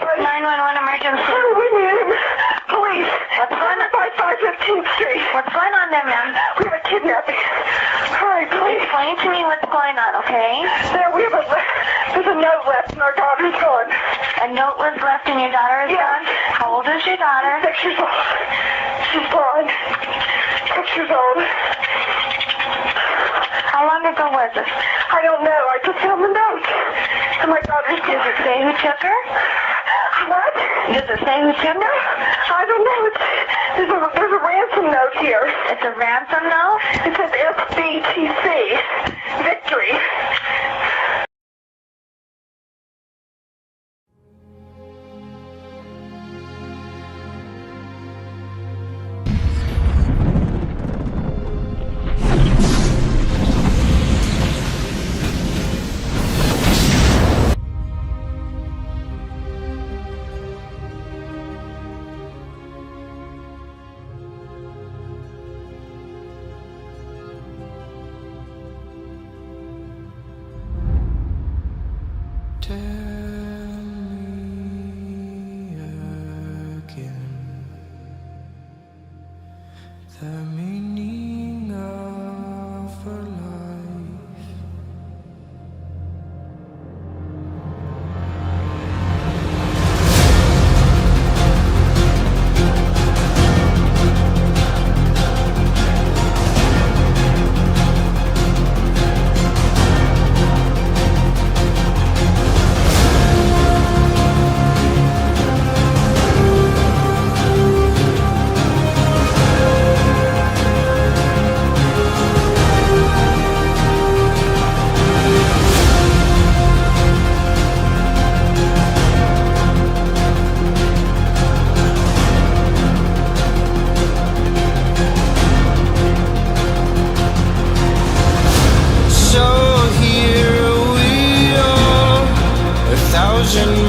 911 emergency. We need him. Police. What's going on? 515th Street. What's going on there, ma'am? We have a kidnapping. Hurry, please. Explain to me what's going on, okay? There's a note left and our daughter's gone. A note was left and your daughter is gone? How old is your daughter? 6 years old. She's gone. 6 years old. How long ago was it? I don't know. I just found the note. And my daughter's Does it say who took her? What? Does it say who took her? I don't know. There's a ransom note here. It's a ransom note? It says SBTC. Victory. Tell me again the meaning of a life.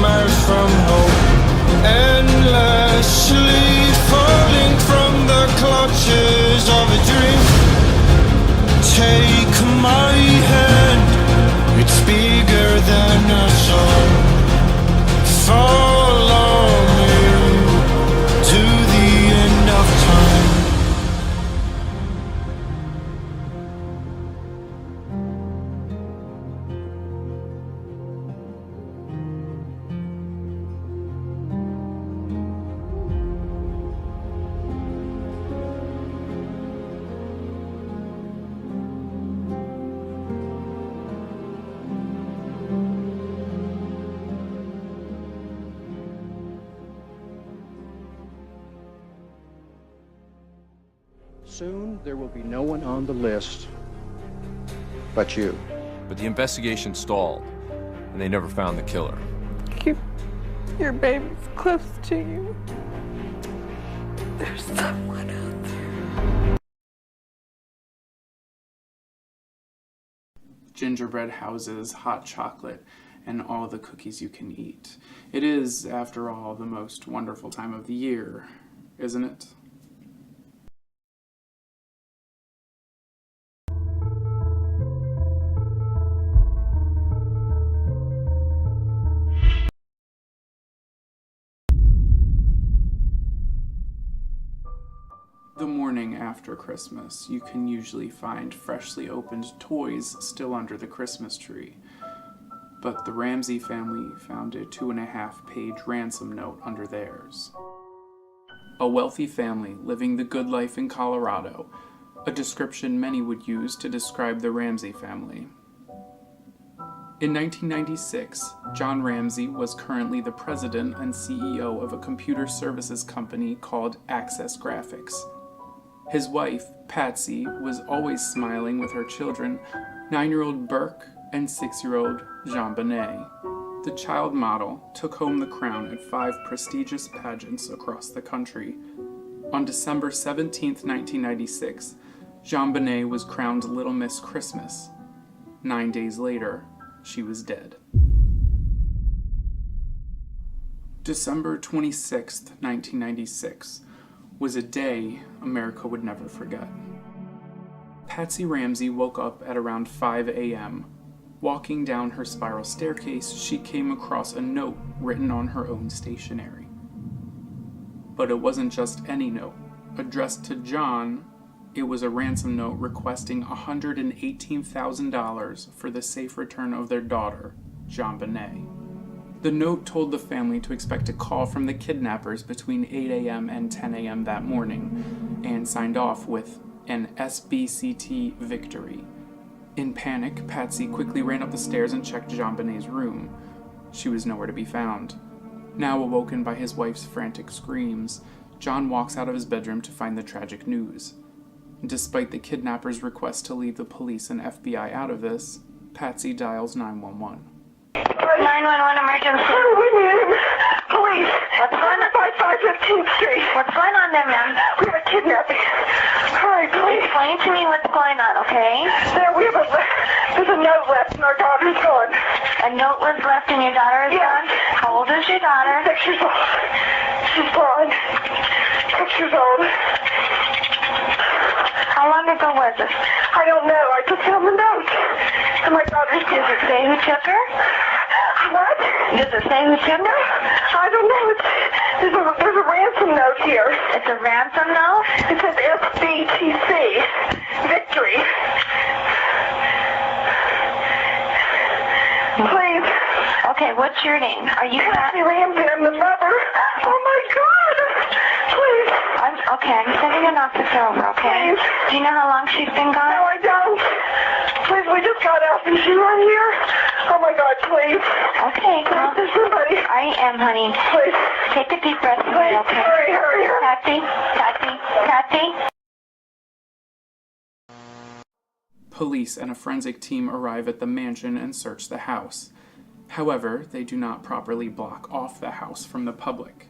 Miles from home, endlessly falling from the clutches of a dream. Take my hand, it's bigger than us all. Follow me to the end of time. Soon there will be no one on the list but you. But the investigation stalled, and they never found the killer. Keep your babies close to you. There's someone out there. Gingerbread houses, hot chocolate, and all the cookies you can eat. It is, after all, the most wonderful time of the year, isn't it? The morning after Christmas, you can usually find freshly opened toys still under the Christmas tree. But the Ramsey family found a 2.5-page ransom note under theirs. A wealthy family living the good life in Colorado, a description many would use to describe the Ramsey family. In 1996, John Ramsey was currently the president and CEO of a computer services company called Access Graphics. His wife, Patsy, was always smiling with her children, 9-year-old Burke and 6-year-old Jean Bonnet. The child model took home the crown at 5 prestigious pageants across the country. On December 17, 1996, Jean Bonnet was crowned Little Miss Christmas. 9 days later, she was dead. December 26, 1996, was a day America would never forget. Patsy Ramsey woke up at around 5 a.m., Walking down her spiral staircase, she came across a note written on her own stationery. But it wasn't just any note. Addressed to John, it was a ransom note requesting $118,000 for the safe return of their daughter, JonBenet. The note told the family to expect a call from the kidnappers between 8 a.m. and 10 a.m. that morning, and signed off with an SBCT victory. In panic, Patsy quickly ran up the stairs and checked JonBenet's room. She was nowhere to be found. Now awoken by his wife's frantic screams, John walks out of his bedroom to find the tragic news. Despite the kidnappers' request to leave the police and FBI out of this, Patsy dials 911. 911 emergency. We need him. Police. What's going on? 515th Street. What's going on there, ma'am? We have a kidnapping. Hurry, please. Explain to me what's going on, okay? There's a note left and our daughter's gone. A note was left and your daughter is Yes. gone? How old is your daughter? 6 years old. She's gone. 6 years old. How long ago was it? I don't know. I just found the note. And my daughter's Does it say who took her? What? Does it say who took her? I don't know. There's a ransom note here. It's a ransom note? It says SBTC. Victory. Please. Okay, what's your name? Are you Patsy Ramsey. I'm the mother. Oh my God. Please. I'm sending an officer over, okay? Please. Do you know how long she's been No, gone? I don't. Please, we just got out. Is she right here? Oh my God, please. Okay, Please, there's somebody. I am, honey. Please. Take a deep breath for me, Please, okay? hurry. Patsy. Police and a forensic team arrive at the mansion and search the house. However, they do not properly block off the house from the public.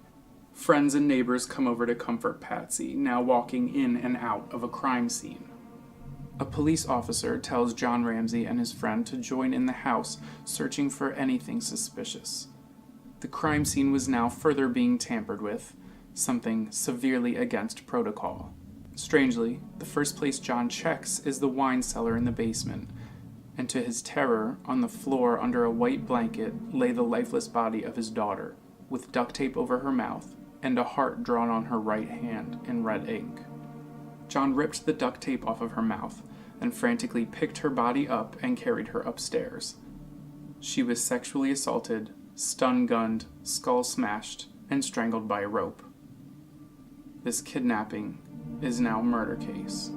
Friends and neighbors come over to comfort Patsy, now walking in and out of a crime scene. A police officer tells John Ramsey and his friend to join in the house, searching for anything suspicious. The crime scene was now further being tampered with, something severely against protocol. Strangely, the first place John checks is the wine cellar in the basement, and to his terror, on the floor under a white blanket lay the lifeless body of his daughter, with duct tape over her mouth and a heart drawn on her right hand in red ink. John ripped the duct tape off of her mouth and frantically picked her body up and carried her upstairs. She was sexually assaulted, stun-gunned, skull smashed, and strangled by a rope. This kidnapping is now a murder case.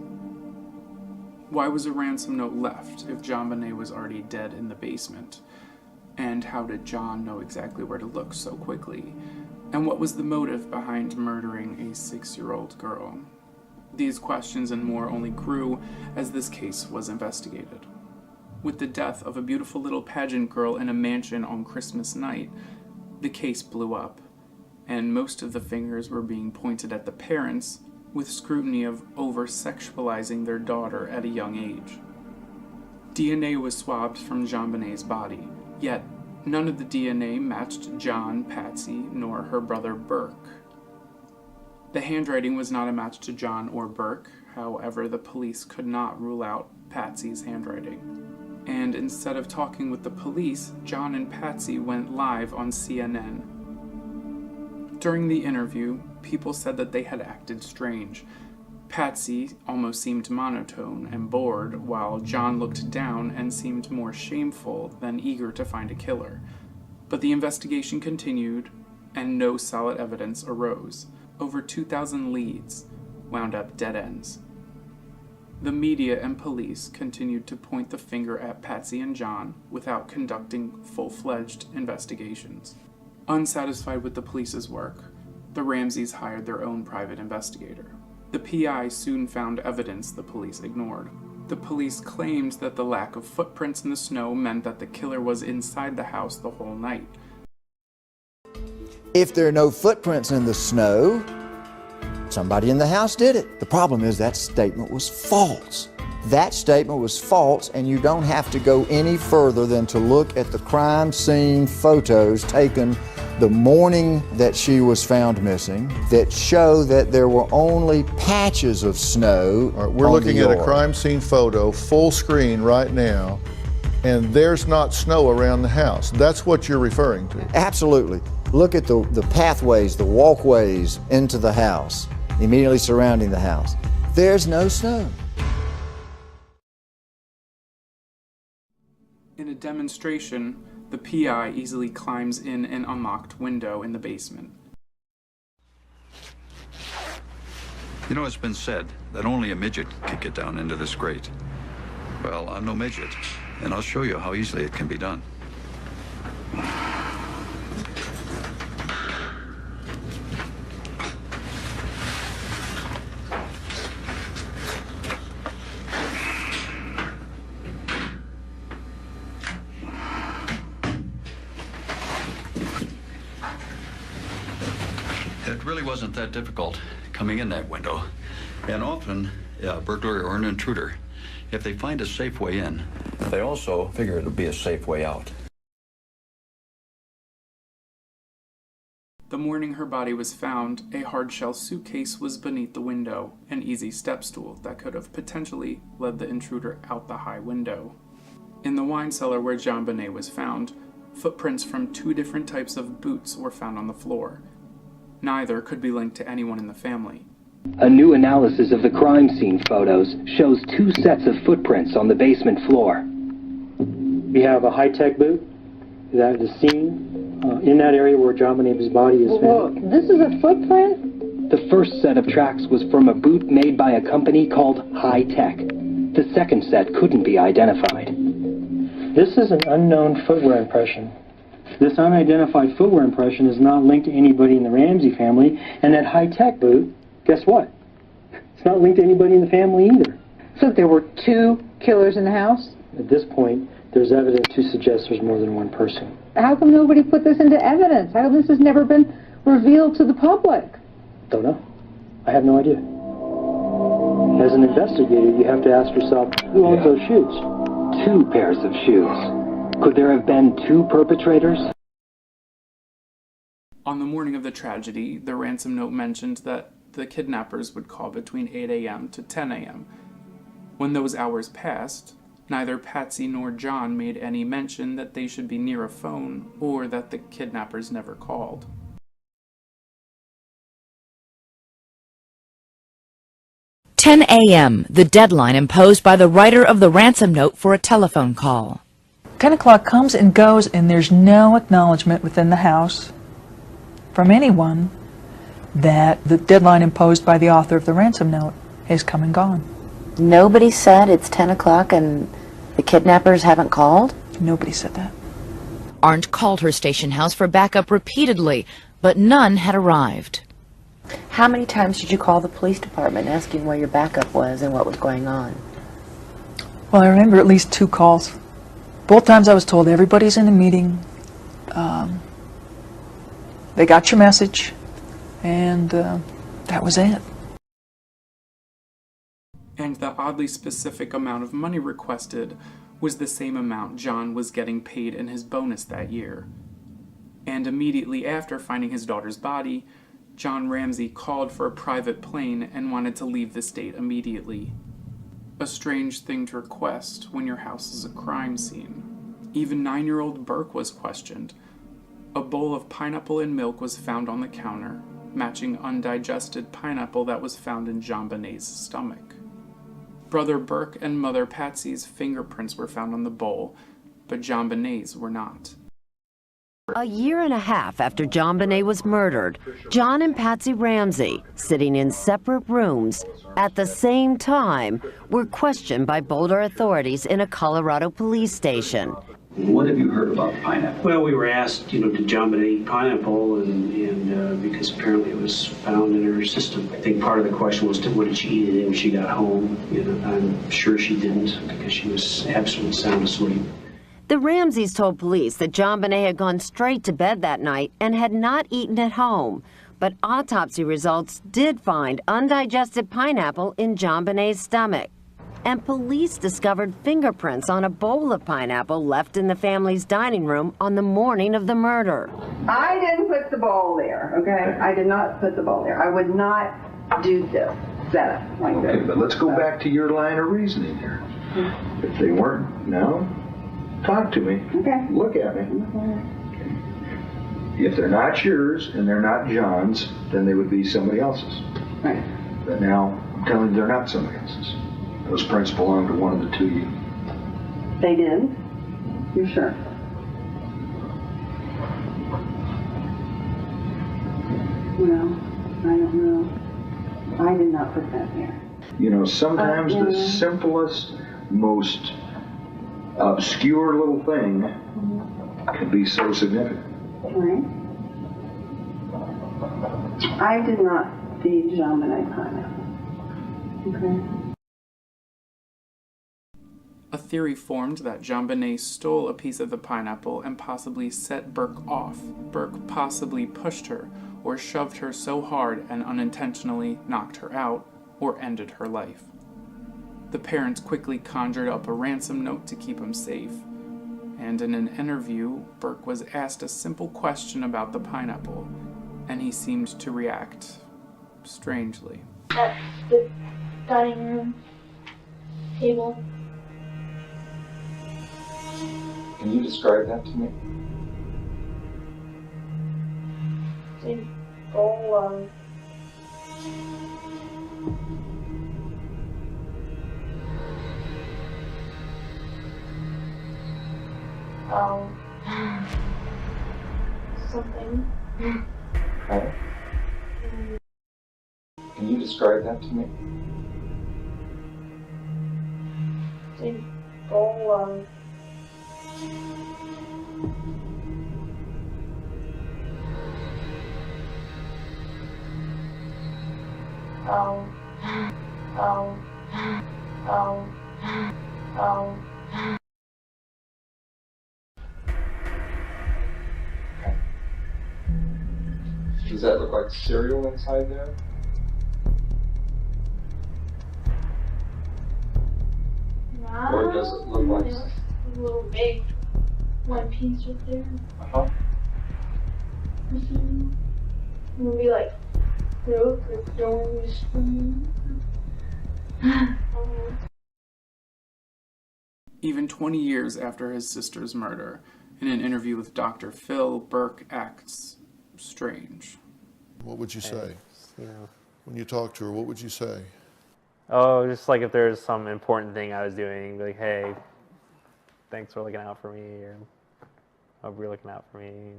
Why was a ransom note left if JonBenet was already dead in the basement? And how did John know exactly where to look so quickly? And what was the motive behind murdering a 6-year-old girl? These questions and more only grew as this case was investigated. With the death of a beautiful little pageant girl in a mansion on Christmas night, the case blew up, and most of the fingers were being pointed at the parents, with scrutiny of over-sexualizing their daughter at a young age. DNA was swabbed from JonBenet's body, yet none of the DNA matched John, Patsy, nor her brother Burke. The handwriting was not a match to John or Burke, however, the police could not rule out Patsy's handwriting. And instead of talking with the police, John and Patsy went live on CNN. During the interview, people said that they had acted strange. Patsy almost seemed monotone and bored, while John looked down and seemed more shameful than eager to find a killer. But the investigation continued, and no solid evidence arose. Over 2,000 leads wound up dead ends. The media and police continued to point the finger at Patsy and John without conducting full-fledged investigations. Unsatisfied with the police's work, the Ramseys hired their own private investigator. The PI soon found evidence the police ignored. The police claimed that the lack of footprints in the snow meant that the killer was inside the house the whole night. If there are no footprints in the snow, somebody in the house did it. The problem is that statement was false. That statement was false, and you don't have to go any further than to look at the crime scene photos taken the morning that she was found missing that show that there were only patches of snow. All right, we're looking at a crime scene photo, full screen right now, and there's not snow around the house. That's what you're referring to. Absolutely. Look at the pathways, the walkways into the house, immediately surrounding the house. There's no snow. In a demonstration, the PI easily climbs in an unlocked window in the basement. You know, it's been said that only a midget can get down into this grate. Well, I'm no midget, and I'll show you how easily it can be done. It really wasn't that difficult coming in that window. And often, a burglar or an intruder, if they find a safe way in, they also figure it'll be a safe way out. The morning her body was found, a hard-shell suitcase was beneath the window, an easy step stool that could have potentially led the intruder out the high window. In the wine cellar where JonBenet was found, footprints from 2 different types of boots were found on the floor. Neither could be linked to anyone in the family. A new analysis of the crime scene photos shows 2 sets of footprints on the basement floor. We have a high-tech boot that is seen in that area where JonBenet's body is found. Look, this is a footprint? The first set of tracks was from a boot made by a company called High Tech. The second set couldn't be identified. This is an unknown footwear impression. This unidentified footwear impression is not linked to anybody in the Ramsey family, and that high-tech boot, guess what? It's not linked to anybody in the family either. So there were 2 killers in the house? At this point, there's evidence to suggest there's more than one person. How come nobody put this into evidence? How come this has never been revealed to the public? Don't know. I have no idea. As an investigator, you have to ask yourself, who owns those shoes? 2 pairs of shoes. Could there have been 2 perpetrators? On the morning of the tragedy, the ransom note mentioned that the kidnappers would call between 8 a.m. to 10 a.m. When those hours passed, neither Patsy nor John made any mention that they should be near a phone or that the kidnappers never called. "10 a.m., the deadline imposed by the writer of the ransom note for a telephone call. 10 o'clock comes and goes, and there's no acknowledgement within the house from anyone that the deadline imposed by the author of the ransom note has come and gone. Nobody said it's 10 o'clock and the kidnappers haven't called? Nobody said that. Arndt called her station house for backup repeatedly, but none had arrived. How many times did you call the police department asking where your backup was and what was going on? Well, I remember at least 2 calls. Both times I was told everybody's in a meeting, they got your message, and that was it. And the oddly specific amount of money requested was the same amount John was getting paid in his bonus that year. And immediately after finding his daughter's body, John Ramsey called for a private plane and wanted to leave the state immediately. A strange thing to request when your house is a crime scene. Even 9-year-old Burke was questioned. A bowl of pineapple and milk was found on the counter, matching undigested pineapple that was found in JonBenet's stomach. Brother Burke and Mother Patsy's fingerprints were found on the bowl, but JonBenet's were not. A year and a half after JonBenet was murdered, John and Patsy Ramsey, sitting in separate rooms at the same time, were questioned by Boulder authorities in a Colorado police station. What have you heard about pineapple? Well, we were asked, did JonBenet eat pineapple, and because apparently it was found in her system. I think part of the question was, what did she eat it when she got home? I'm sure she didn't, because she was absolutely sound asleep. The Ramseys told police that JonBenet had gone straight to bed that night and had not eaten at home. But autopsy results did find undigested pineapple in JonBenet's stomach. And police discovered fingerprints on a bowl of pineapple left in the family's dining room on the morning of the murder. I didn't put the bowl there, okay? I did not put the bowl there. I would not do this setup like this. Okay, but let's go back to your line of reasoning here. If they weren't, no? Talk to me. Okay. Look at me. If they're not yours and they're not John's, then they would be somebody else's. Right. But now I'm telling you they're not somebody else's. Those prints belong to one of the two of you. They did? You're sure? Well, I don't know. I did not put that there. You know, sometimes Yeah. the simplest, most obscure little thing can be so significant. Right. I did not feed JonBenet pineapple. Okay. A theory formed that JonBenet stole a piece of the pineapple and possibly set Burke off. Burke possibly pushed her or shoved her so hard and unintentionally knocked her out or ended her life. The parents quickly conjured up a ransom note to keep him safe, and in an interview, Burke was asked a simple question about the pineapple, and he seemed to react strangely. That's the dining room table. Can you describe that to me? It's a bowl of something. Okay. Can you describe that to me? It's a bowl of Does that look like cereal inside there? Or does it look like... It looks a little big. One piece right there. Uh-huh. Maybe like milk or throwing the spoon. Even 20 years after his sister's murder, in an interview with Dr. Phil, Burke acts strange. What would you say? You know. When you talk to her, what would you say? Oh, just like if there's some important thing I was doing, like, hey, thanks for looking out for me, or hope you're looking out for me,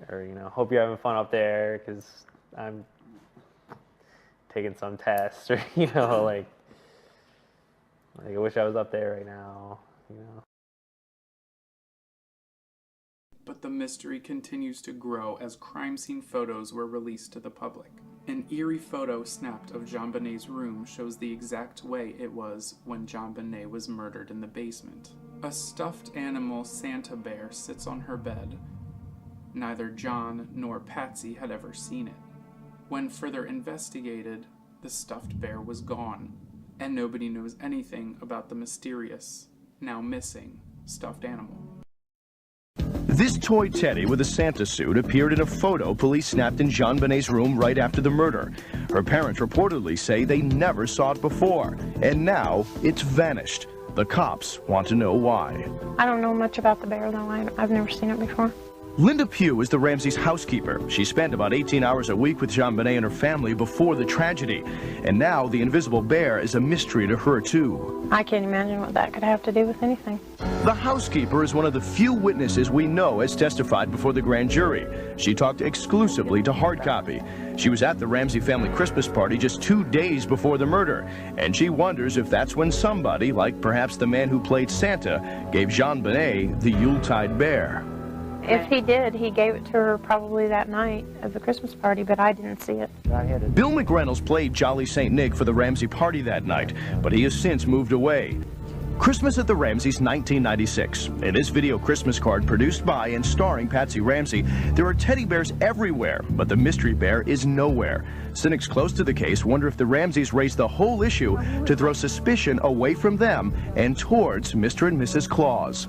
or, you know, hope you're having fun up there, because I'm taking some tests, or, you know, like I wish I was up there right now, you know. But the mystery continues to grow as crime scene photos were released to the public. An eerie photo snapped of JonBenet's room shows the exact way it was when JonBenet was murdered in the basement. A stuffed animal Santa bear sits on her bed. Neither John nor Patsy had ever seen it. When further investigated, the stuffed bear was gone, and nobody knows anything about the mysterious, now missing, stuffed animal. This toy teddy with a Santa suit appeared in a photo police snapped in JonBenet's room right after the murder. Her parents reportedly say they never saw it before, and now it's vanished. The cops want to know why. I don't know much about the bear, though. I've never seen it before. Linda Pugh is the Ramseys' housekeeper. She spent about 18 hours a week with JonBenet and her family before the tragedy. And now the invisible bear is a mystery to her, too. I can't imagine what that could have to do with anything. The housekeeper is one of the few witnesses we know has testified before the grand jury. She talked exclusively to hard copy. She was at the Ramsey family Christmas party just 2 days before the murder, and she wonders if that's when somebody, like perhaps the man who played Santa, gave JonBenet the Yuletide bear. If he did, he gave it to her probably that night of the Christmas party, but I didn't see it. Bill McReynolds played Jolly St. Nick for the Ramsey party that night, but he has since moved away. Christmas at the Ramseys, 1996. In this video Christmas card produced by and starring Patsy Ramsey, there are teddy bears everywhere, but the mystery bear is nowhere. Cynics close to the case wonder if the Ramseys raised the whole issue to throw suspicion away from them and towards Mr. and Mrs. Claus.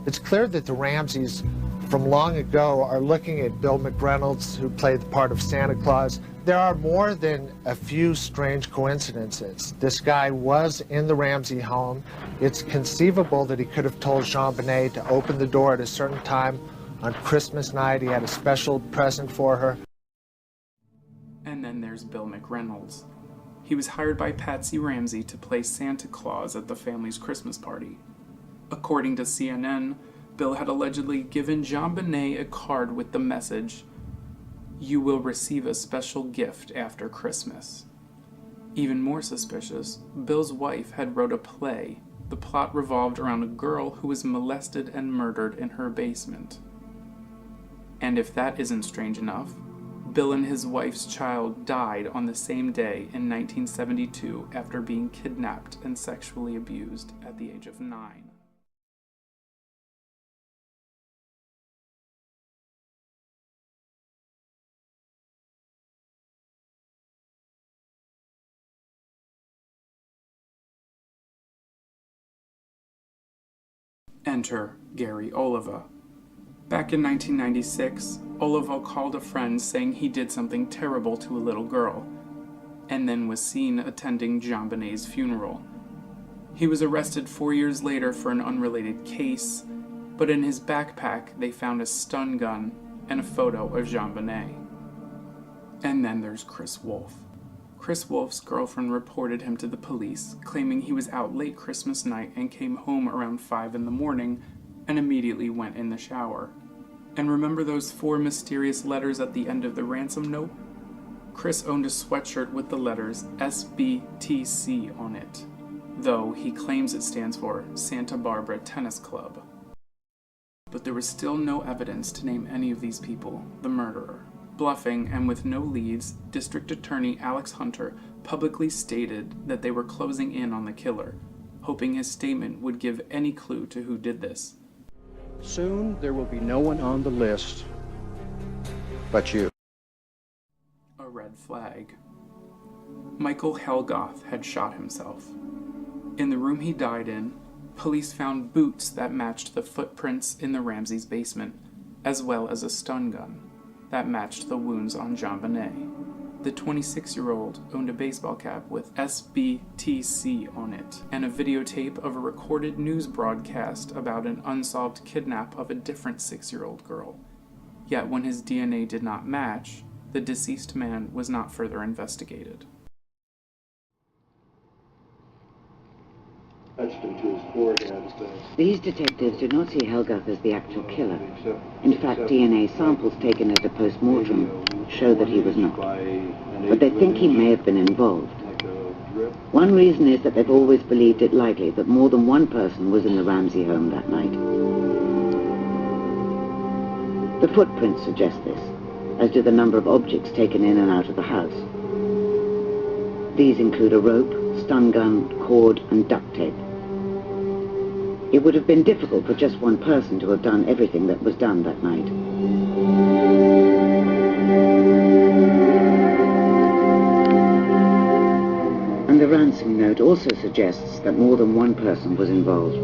It's clear that the Ramseys from long ago are looking at Bill McReynolds, who played the part of Santa Claus, There are more than a few strange coincidences. This guy was in the Ramsey home. It's conceivable that he could have told JonBenet to open the door at a certain time on Christmas night. He had a special present for her. And then there's Bill McReynolds. He was hired by Patsy Ramsey to play Santa Claus at the family's Christmas party. According to CNN, Bill had allegedly given JonBenet a card with the message, "You will receive a special gift after Christmas." Even more suspicious, Bill's wife had wrote a play. The plot revolved around a girl who was molested and murdered in her basement. And if that isn't strange enough, Bill and his wife's child died on the same day in 1972 after being kidnapped and sexually abused at the age of 9. Enter Gary Oliva. Back in 1996, Oliva called a friend saying he did something terrible to a little girl, and then was seen attending JonBenet's funeral. He was arrested 4 years later for an unrelated case, but in his backpack they found a stun gun and a photo of JonBenet. And then there's Chris Wolf. Chris Wolf's girlfriend reported him to the police, claiming he was out late Christmas night and came home around 5 in the morning and immediately went in the shower. And remember those 4 mysterious letters at the end of the ransom note? Chris owned a sweatshirt with the letters SBTC on it, though he claims it stands for Santa Barbara Tennis Club. But there was still no evidence to name any of these people the murderer. Bluffing and with no leads, District Attorney Alex Hunter publicly stated that they were closing in on the killer, hoping his statement would give any clue to who did this. Soon there will be no one on the list but you. A red flag. Michael Helgoth had shot himself. In the room he died in, police found boots that matched the footprints in the Ramsey's basement, as well as a stun gun that matched the wounds on JonBenet. The 26-year-old owned a baseball cap with SBTC on it, and a videotape of a recorded news broadcast about an unsolved kidnap of a different 6-year-old girl. Yet when his DNA did not match, the deceased man was not further investigated. These detectives did not see Helgoth as the actual killer. In fact, DNA samples taken at a post-mortem show that he was not. But they think he may have been involved. One reason is that they've always believed it likely that more than one person was in the Ramsey home that night. The footprints suggest this, as do the number of objects taken in and out of the house. These include a rope, stun gun, cord, and duct tape. It would have been difficult for just one person to have done everything that was done that night. And the ransom note also suggests that more than one person was involved.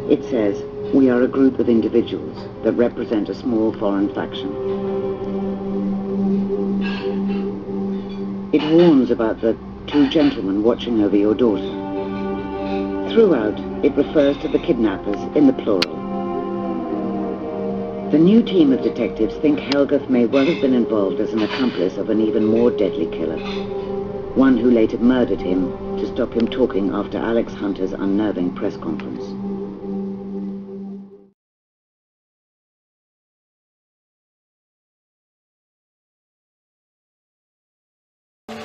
It says, "We are a group of individuals that represent a small foreign faction." It warns about the 2 gentlemen watching over your daughter. Throughout, it refers to the kidnappers in the plural. The new team of detectives think Helgoth may well have been involved as an accomplice of an even more deadly killer, one who later murdered him to stop him talking after Alex Hunter's unnerving press conference.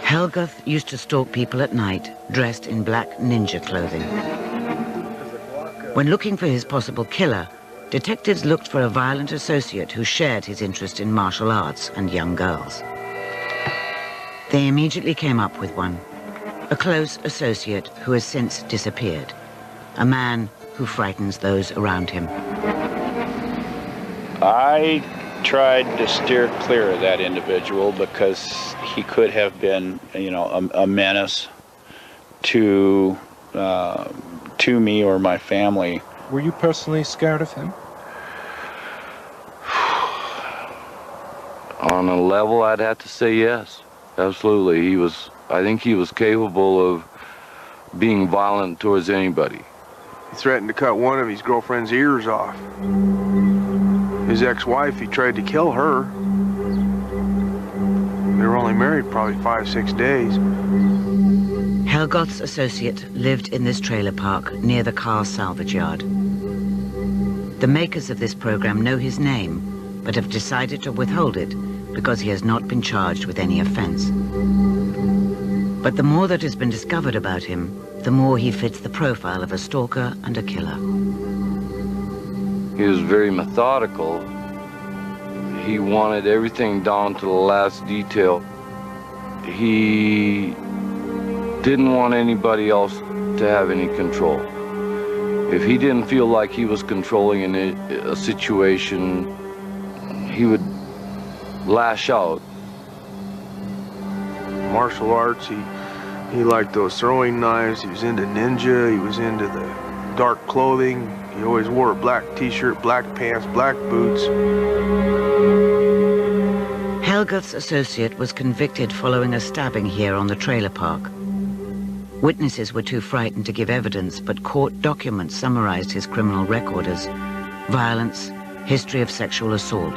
Helgoth used to stalk people at night, dressed in black ninja clothing. When looking for his possible killer, detectives looked for a violent associate who shared his interest in martial arts and young girls. They immediately came up with one, a close associate who has since disappeared, a man who frightens those around him. I tried to steer clear of that individual because he could have been, a menace to me or my family. Were you personally scared of him? On a level, I'd have to say yes. Absolutely. I think he was capable of being violent towards anybody. He threatened to cut one of his girlfriend's ears off. His ex-wife, he tried to kill her. They were only married probably 5-6 days. Helgoth's associate lived in this trailer park near the car salvage yard. The makers of this program know his name, but have decided to withhold it because he has not been charged with any offense. But the more that has been discovered about him, the more he fits the profile of a stalker and a killer. He was very methodical. He wanted everything down to the last detail. He didn't want anybody else to have any control. If he didn't feel like he was controlling a situation, he would lash out. Martial arts, he liked those throwing knives. He was into ninja. He was into the dark clothing. He always wore a black t-shirt, black pants, black boots. Helgoth's associate was convicted following a stabbing here on the trailer park. Witnesses were too frightened to give evidence, but court documents summarized his criminal record as violence, history of sexual assault.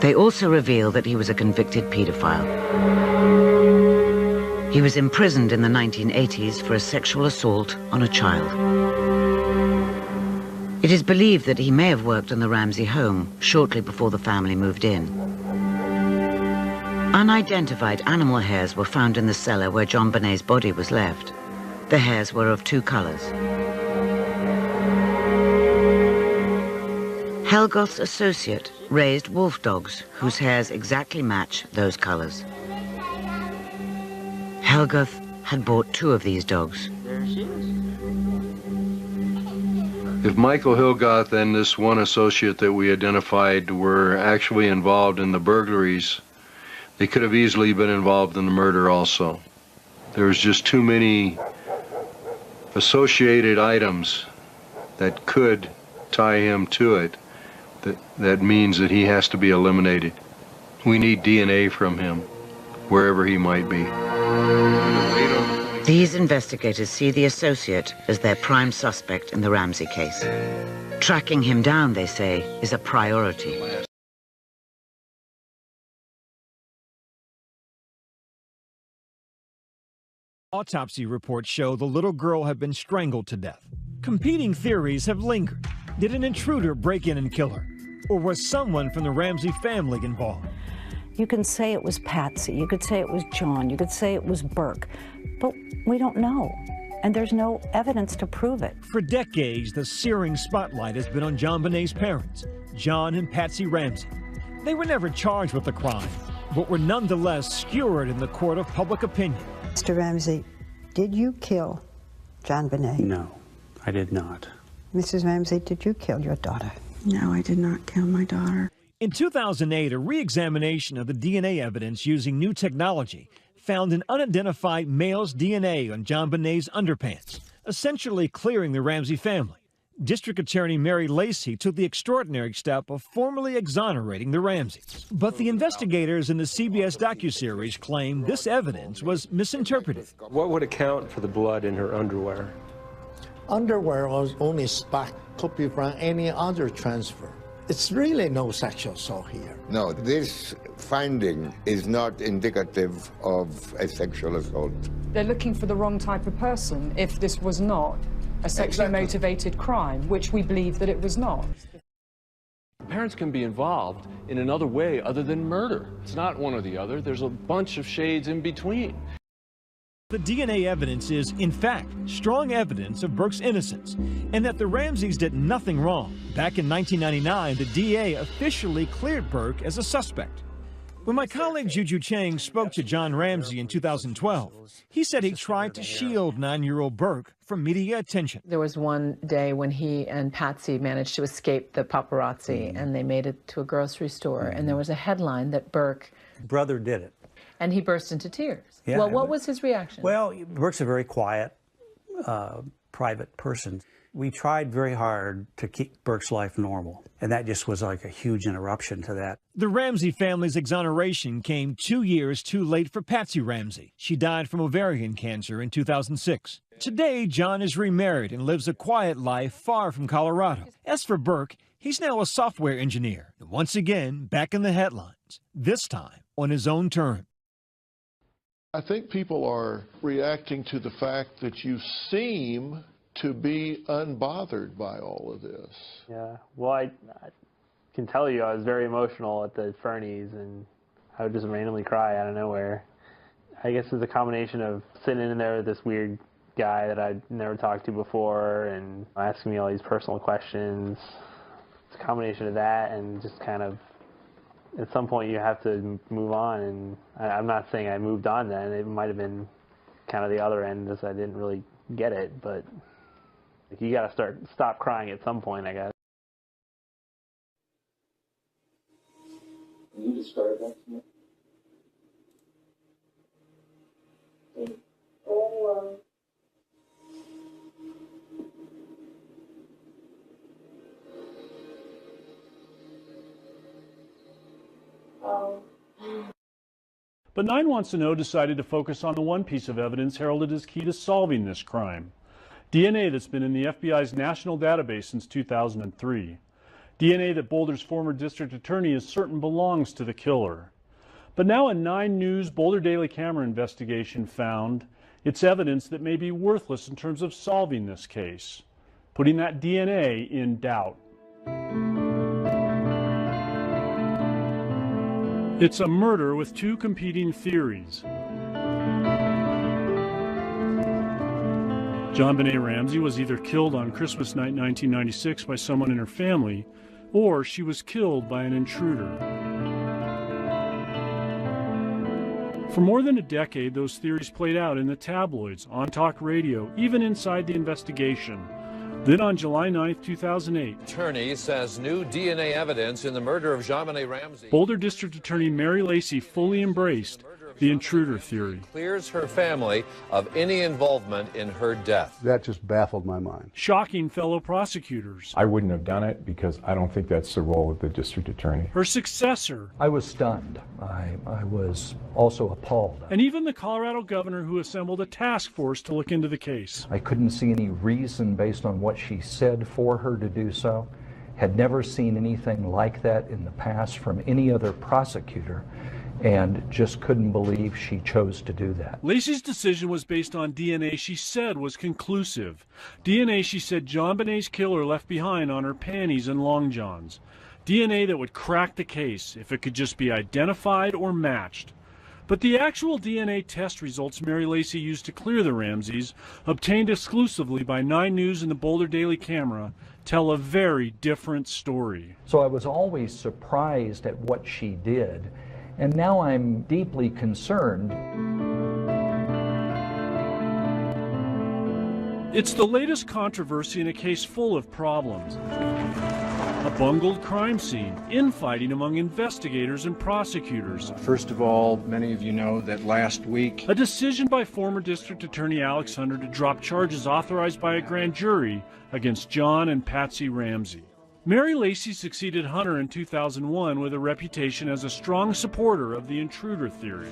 They also reveal that he was a convicted pedophile. He was imprisoned in the 1980s for a sexual assault on a child. It is believed that he may have worked in the Ramsey home shortly before the family moved in. Unidentified animal hairs were found in the cellar where John Bonet's body was left. The hairs were of two colors. Helgoth's associate raised wolf dogs whose hairs exactly match those colors. Helgoth had bought 2 of these dogs. There she is. If Michael Helgoth and this one associate that we identified were actually involved in the burglaries, they could have easily been involved in the murder also. There was just too many associated items that could tie him to it. That means that he has to be eliminated. We need DNA from him, wherever he might be. These investigators see the associate as their prime suspect in the Ramsey case. Tracking him down, they say, is a priority. Autopsy reports show the little girl had been strangled to death. Competing theories have lingered. Did an intruder break in and kill her? Or was someone from the Ramsey family involved? You can say it was Patsy, you could say it was John, you could say it was Burke, but we don't know, and there's no evidence to prove it. For decades, the searing spotlight has been on John Bonet's parents, John and Patsy Ramsey. They were never charged with the crime, but were nonetheless skewered in the court of public opinion. Mr. Ramsey, did you kill John Bonet? No, I did not. Mrs. Ramsey, did you kill your daughter? No, I did not kill my daughter. In 2008, a re-examination of the DNA evidence using new technology found an unidentified male's DNA on John Bonet's underpants, essentially clearing the Ramsey family. District Attorney Mary Lacey took the extraordinary step of formally exonerating the Ramseys. But the investigators in the CBS docuseries claim this evidence was misinterpreted. What would account for the blood in her underwear? Underwear was only spot copied from any other transfer. It's really no sexual assault here. No, this finding is not indicative of a sexual assault. They're looking for the wrong type of person if this was not a sexually motivated crime, which we believe that it was not. Parents can be involved in another way other than murder. It's not one or the other. There's a bunch of shades in between. The DNA evidence is, in fact, strong evidence of Burke's innocence and that the Ramseys did nothing wrong. Back in 1999, the DA officially cleared Burke as a suspect. When my colleague Juju Chang spoke to John Ramsey in 2012, he said he tried to shield 9-year-old Burke from media attention. There was one day when he and Patsy managed to escape the paparazzi and they made it to a grocery store and there was a headline that Burke... Brother did it. And he burst into tears. Yeah, well, what was his reaction? Well, Burke's a very quiet, private person. We tried very hard to keep Burke's life normal, and that just was like a huge interruption to that. The Ramsey family's exoneration came 2 years too late for Patsy Ramsey. She died from ovarian cancer in 2006. Today, John is remarried and lives a quiet life far from Colorado. As for Burke, he's now a software engineer, and once again back in the headlines, this time on his own terms. I think people are reacting to the fact that you seem to be unbothered by all of this. Yeah, well, I can tell you I was very emotional at the Fernies, and I would just randomly cry out of nowhere. I guess it's a combination of sitting in there with this weird guy that I'd never talked to before and asking me all these personal questions. It's a combination of that and just kind of, at some point you have to move on, and I'm not saying I moved on then. It might have been kind of the other end, as I didn't really get it, but you got to stop crying at some point, I guess. Can you describe that to me? But 9 Wants to Know decided to focus on the one piece of evidence heralded as key to solving this crime. DNA that's been in the FBI's national database since 2003. DNA that Boulder's former district attorney is certain belongs to the killer. But now a 9 News Boulder Daily Camera investigation found it's evidence that may be worthless in terms of solving this case, putting that DNA in doubt. It's a murder with 2 competing theories. JonBenet Ramsey was either killed on Christmas night 1996 by someone in her family, or she was killed by an intruder. For more than a decade, those theories played out in the tabloids, on talk radio, even inside the investigation. Then on July 9, 2008, attorney says new DNA evidence in the murder of JonBenet Ramsey. Boulder District Attorney Mary Lacey fully embraced the intruder theory. Clears her family of any involvement in her death. That just baffled my mind. Shocking fellow prosecutors. I wouldn't have done it because I don't think that's the role of the district attorney. Her successor. I was stunned. I was also appalled. And even the Colorado governor, who assembled a task force to look into the case. I couldn't see any reason based on what she said for her to do so. Had never seen anything like that in the past from any other prosecutor, and just couldn't believe she chose to do that. Lacey's decision was based on DNA she said was conclusive. DNA she said JonBenet's killer left behind on her panties and long johns. DNA that would crack the case if it could just be identified or matched. But the actual DNA test results Mary Lacey used to clear the Ramseys, obtained exclusively by 9 News and the Boulder Daily Camera, tell a very different story. So I was always surprised at what she did, and now I'm deeply concerned. It's the latest controversy in a case full of problems. A bungled crime scene, infighting among investigators and prosecutors. First of all, many of you know that last week, a decision by former District Attorney Alex Hunter to drop charges authorized by a grand jury against John and Patsy Ramsey. Mary Lacey succeeded Hunter in 2001 with a reputation as a strong supporter of the intruder theory.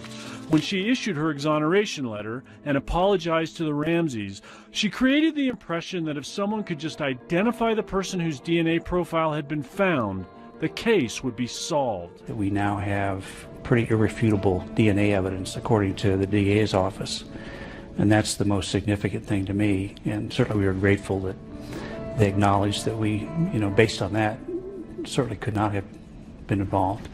When she issued her exoneration letter and apologized to the Ramseys, she created the impression that if someone could just identify the person whose DNA profile had been found, the case would be solved. We now have pretty irrefutable DNA evidence according to the DA's office, and that's the most significant thing to me, and certainly we are grateful that they acknowledged that we, based on that, certainly could not have been involved.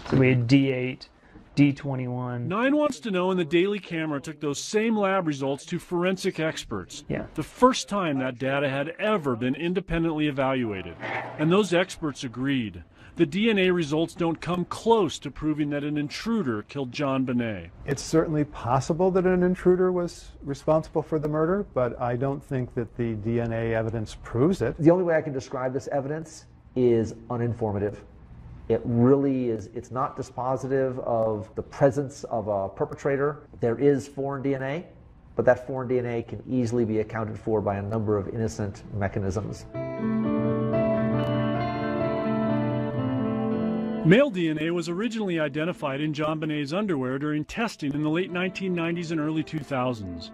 So we had D8, D21. 9 Wants to Know and the Daily Camera took those same lab results to forensic experts. Yeah. The first time that data had ever been independently evaluated. And those experts agreed. The DNA results don't come close to proving that an intruder killed JonBenet. It's certainly possible that an intruder was responsible for the murder, but I don't think that the DNA evidence proves it. The only way I can describe this evidence is uninformative. It really is, it's not dispositive of the presence of a perpetrator. There is foreign DNA, but that foreign DNA can easily be accounted for by a number of innocent mechanisms. Male DNA was originally identified in JonBenét's underwear during testing in the late 1990s and early 2000s.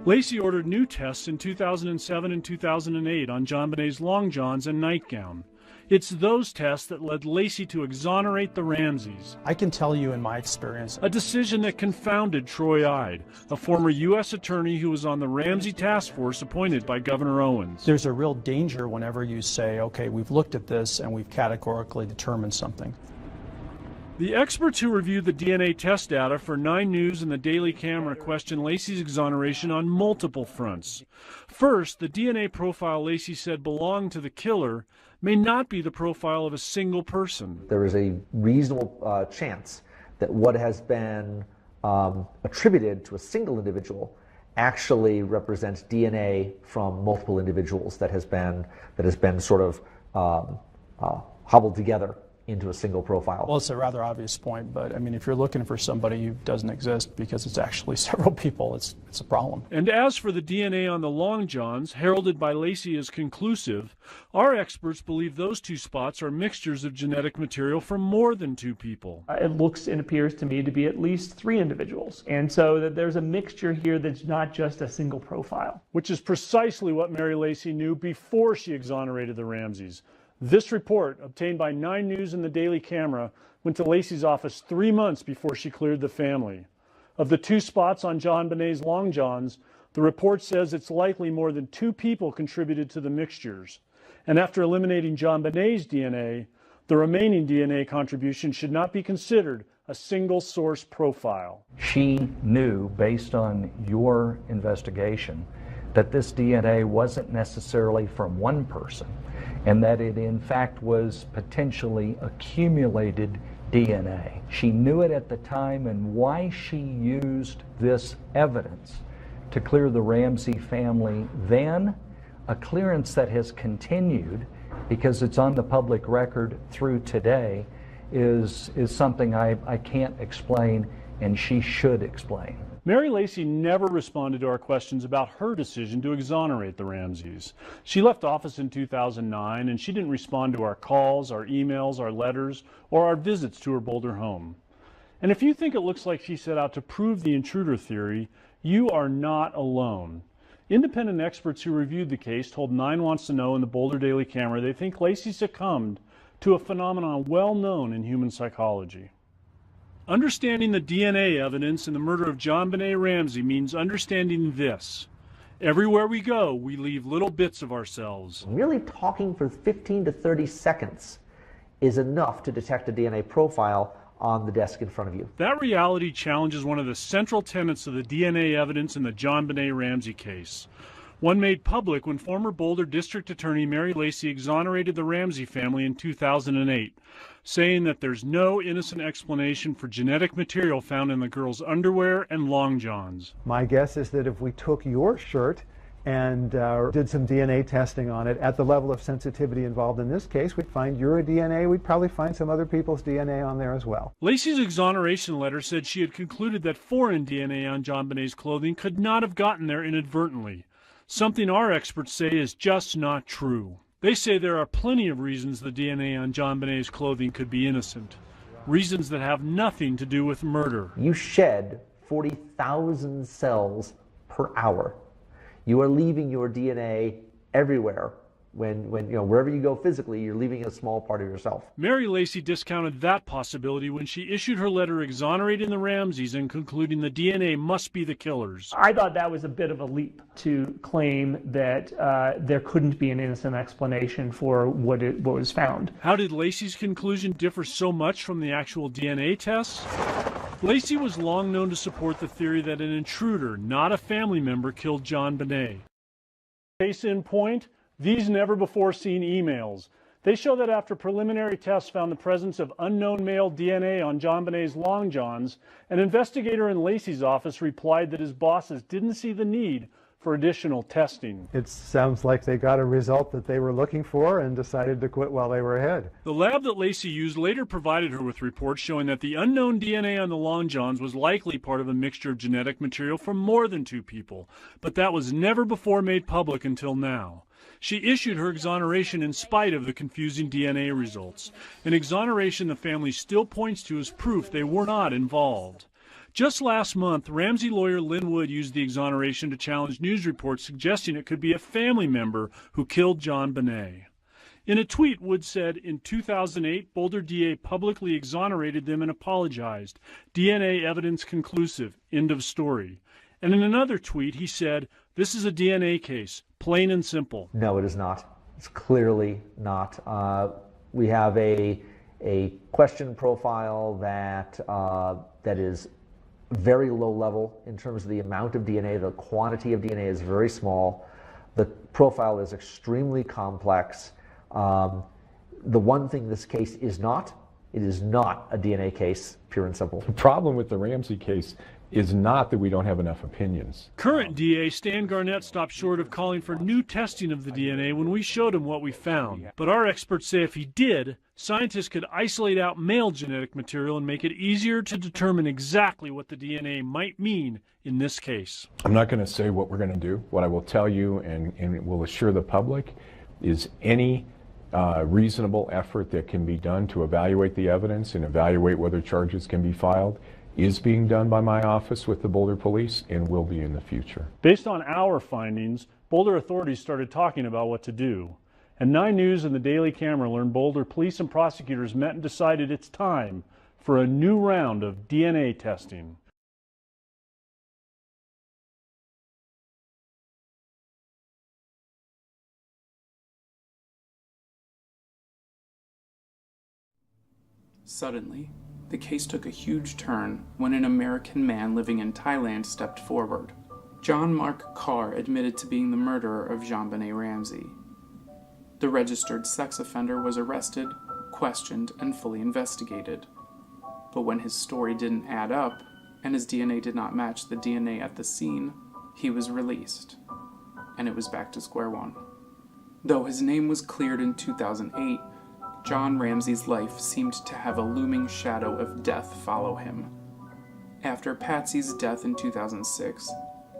Lacey ordered new tests in 2007 and 2008 on JonBenét's long johns and nightgown. It's those tests that led Lacey to exonerate the Ramseys. I can tell you in my experience, A decision that confounded Troy Ide, a former U.S. attorney who was on the Ramsey task force appointed by Governor Owens. there's a real danger whenever you say, okay, we've looked at this and we've categorically determined something. The experts who reviewed the DNA test data for 9 News and the Daily Camera questioned Lacey's exoneration on multiple fronts. First, the DNA profile Lacey said belonged to the killer may not be the profile of a single person. There is a reasonable chance that what has been attributed to a single individual actually represents DNA from multiple individuals that has been sort of hobbled together into a single profile. Well, it's a rather obvious point, but I mean, if you're looking for somebody who doesn't exist because it's actually several people, it's a problem. And as for the DNA on the long johns, heralded by Lacey as conclusive, our experts believe those 2 spots are mixtures of genetic material from more than 2 people. It looks and appears to me to be at least 3 individuals. And so that there's a mixture here that's not just a single profile. Which is precisely what Mary Lacey knew before she exonerated the Ramseys. This report, obtained by 9 News and the Daily Camera, went to Lacey's office 3 months before she cleared the family. Of the 2 spots on JonBenét's long johns, the report says it's likely more than 2 people contributed to the mixtures. And after eliminating JonBenét's DNA, the remaining DNA contribution should not be considered a single source profile. She knew, based on your investigation, that this DNA wasn't necessarily from one person, and that it in fact was potentially accumulated DNA. She knew it at the time, and why she used this evidence to clear the Ramsey family then, a clearance that has continued because it's on the public record through today, is something I can't explain, and she should explain. Mary Lacey never responded to our questions about her decision to exonerate the Ramseys. She left office in 2009, and she didn't respond to our calls, our emails, our letters, or our visits to her Boulder home. And if you think it looks like she set out to prove the intruder theory, you are not alone. Independent experts who reviewed the case told 9 Wants to Know and the Boulder Daily Camera they think Lacey succumbed to a phenomenon well known in human psychology. Understanding the DNA evidence in the murder of JonBené Ramsey means understanding this. Everywhere we go, we leave little bits of ourselves. Merely talking for 15 to 30 seconds is enough to detect a DNA profile on the desk in front of you. That reality challenges one of the central tenets of the DNA evidence in the JonBené Ramsey case. One made public when former Boulder District Attorney Mary Lacey exonerated the Ramsey family in 2008, saying that there's no innocent explanation for genetic material found in the girls' underwear and long johns. My guess is that if we took your shirt and did some DNA testing on it at the level of sensitivity involved in this case, we'd find your DNA, we'd probably find some other people's DNA on there as well. Lacey's exoneration letter said she had concluded that foreign DNA on JonBenét's clothing could not have gotten there inadvertently, something our experts say is just not true. They say there are plenty of reasons the DNA on JonBenét's clothing could be innocent, reasons that have nothing to do with murder. You shed 40,000 cells per hour. You are leaving your DNA everywhere. When wherever you go physically, you're leaving a small part of yourself. Mary Lacey discounted that possibility when she issued her letter exonerating the Ramseys and concluding the DNA must be the killers. I thought that was a bit of a leap to claim that there couldn't be an innocent explanation for what was found. How did Lacey's conclusion differ so much from the actual DNA tests? Lacey was long known to support the theory that an intruder, not a family member, killed JonBené. Case in point, these never-before-seen emails. They show that after preliminary tests found the presence of unknown male DNA on JonBenét's long johns, an investigator in Lacey's office replied that his bosses didn't see the need for additional testing. It sounds like they got a result that they were looking for and decided to quit while they were ahead. The lab that Lacey used later provided her with reports showing that the unknown DNA on the Long Johns was likely part of a mixture of genetic material from more than 2 people, but that was never before made public until now. She issued her exoneration in spite of the confusing DNA results, an exoneration the family still points to as proof they were not involved. Just last month, Ramsey lawyer Lynn Wood used the exoneration to challenge news reports suggesting it could be a family member who killed John Bonet. In a tweet, Wood said, in 2008, Boulder DA publicly exonerated them and apologized. DNA evidence conclusive. End of story. And in another tweet, he said, this is a DNA case, plain and simple. No, it is not. It's clearly not. We have a question profile that is very low level in terms of the amount of DNA. The quantity of DNA is very small. The profile is extremely complex. The one thing this case is not, it is not a DNA case, pure and simple. The problem with the Ramsey case is not that we don't have enough opinions. Current DA Stan Garnett stopped short of calling for new testing of the DNA when we showed him what we found. But our experts say if he did, scientists could isolate out male genetic material and make it easier to determine exactly what the DNA might mean in this case. I'm not going to say what we're going to do. What I will tell you and will assure the public is any reasonable effort that can be done to evaluate the evidence and evaluate whether charges can be filed is being done by my office with the Boulder Police and will be in the future. Based on our findings, Boulder authorities started talking about what to do. And 9 News and the Daily Camera learned Boulder police and prosecutors met and decided it's time for a new round of DNA testing. Suddenly, the case took a huge turn when an American man living in Thailand stepped forward. John Mark Carr admitted to being the murderer of JonBenet Ramsey. The registered sex offender was arrested, questioned, and fully investigated. But when his story didn't add up, and his DNA did not match the DNA at the scene, he was released, and it was back to square one. Though his name was cleared in 2008, John Ramsey's life seemed to have a looming shadow of death follow him. After Patsy's death in 2006,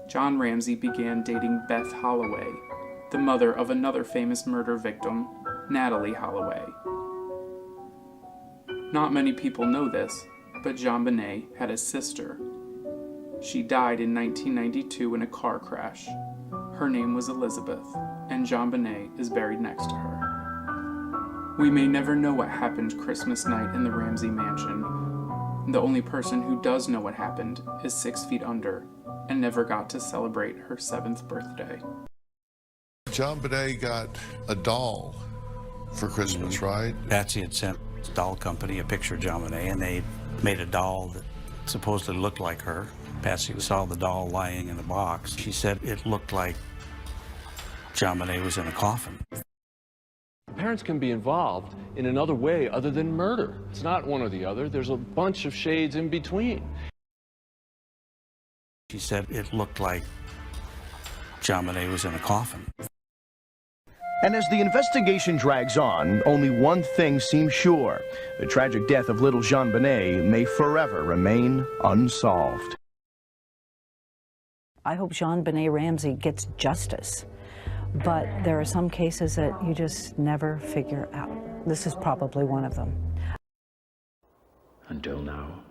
John Ramsey began dating Beth Holloway, the mother of another famous murder victim, Natalie Holloway. Not many people know this, but JonBenet had a sister. She died in 1992 in a car crash. Her name was Elizabeth, and JonBenet is buried next to her. We may never know what happened Christmas night in the Ramsey mansion. The only person who does know what happened is 6 feet under and never got to celebrate her 7th birthday. JonBenet got a doll for Christmas, right? Patsy had sent the doll company a picture of JonBenet, and they made a doll that supposedly looked like her. Patsy saw the doll lying in a box. She said it looked like JonBenet was in a coffin. Parents can be involved in another way other than murder. It's not one or the other. There's a bunch of shades in between. She said it looked like JonBenet was in a coffin. And as the investigation drags on, only one thing seems sure. The tragic death of little JonBenet may forever remain unsolved. I hope JonBenet Ramsey gets justice. But there are some cases that you just never figure out. This is probably one of them. Until now.